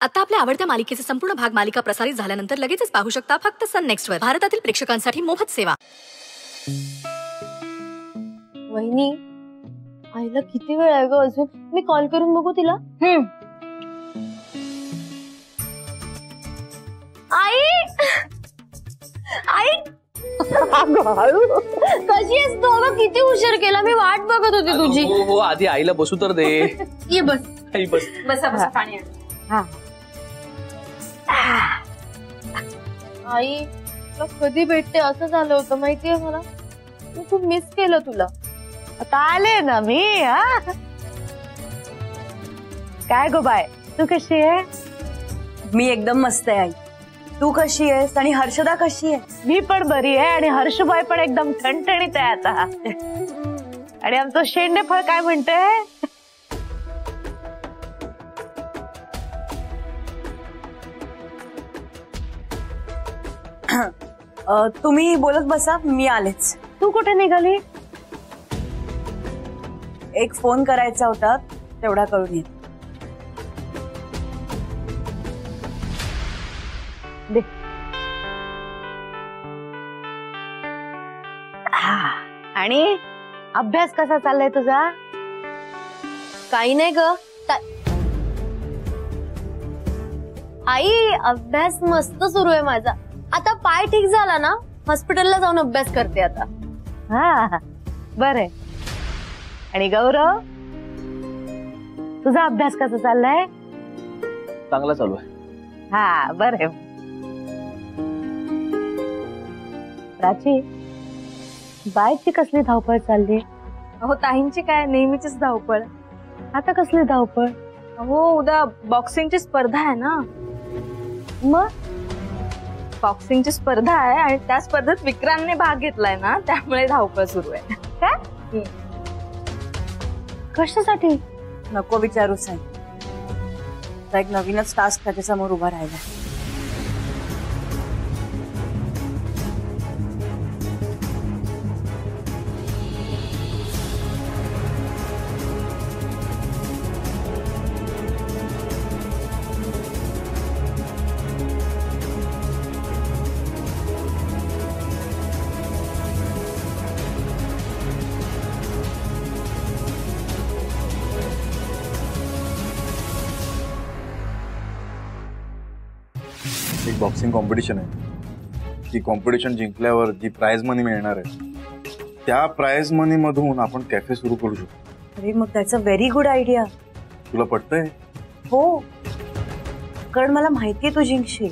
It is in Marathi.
आता आपल्या आवडत्या मालिकेचे संपूर्ण भाग मालिका प्रसारित झाल्यानंतर लगेचच पाहू शकता फक्त सन नेक्स्ट वर. भारतातील प्रेक्षकांसाठी मोफत सेवा. वहिनी, आईला किती वेळ आहे ग अजून? मी कॉल करून बघू तिला. आई आई कशी आहेस तू? अगं किती उशीर केला, मी वाट बघत होती तुझी. हो आधी आईला बसू तर दे. ये बस. आई बस. बसा बसा, पाणी आण. हा. आई तुला कधी भेटते असं झालं होतं माहितीये मला. मी खूप मिस केलं तुला. आता आले ना मी. काय गो बाय, तू कशी आहे? मी एकदम मस्त आहे आई. तू कशी आहेस आणि हर्षदा कशी आहे? मी पण बरी आहे आणि हर्षबाई पण एकदम ठणठणीत आहे आता. आणि आमचं शेंडेफळ काय म्हणतंय? तुम्ही बोलत बसा, मी आलेच. तू कुठे निघाली? एक फोन करायचा होता, तेवढा करून ये. दे. आणि अभ्यास कसा चाललाय तुझा? काही नाही ग. आई अभ्यास मस्त सुरू आहे माझा. आता पाय ठीक झाला ना, हॉस्पिटलला जाऊन अभ्यास करते आता. हा बरं. आणि गौरव, तुझा अभ्यास कसा चाललाय? चांगला चालू आहे. हा बरं. प्राची, बायची कसली धावपळ चालली? अहो ताईंची काय नेहमीचीच धावपळ. आता कसली धावपळ? अहो उद्या बॉक्सिंगची स्पर्धा आहे ना. मग बॉक्सिंगची स्पर्धा आहे आणि त्या स्पर्धेत विक्रांतने भाग घेतलाय ना, त्यामुळे धावपळ सुरू आहे. काय? कशासाठी? नको विचारू साई. एक नवीनच टास्क त्याच्यासमोर उभा राहिला. एक बॉक्सिंग कॉम्पिटिशन आहे. ती कॉम्पिटिशन जिंकल्यावर जी प्राइज मनी मिळणार आहे, त्या प्राइज मनी मधून आपण कॅफे सुरू करू शकतो. अरे मग त्याचं व्हेरी गुड आयडिया. तुला पटतंय? हो, कारण मला माहितीये तू जिंकशील.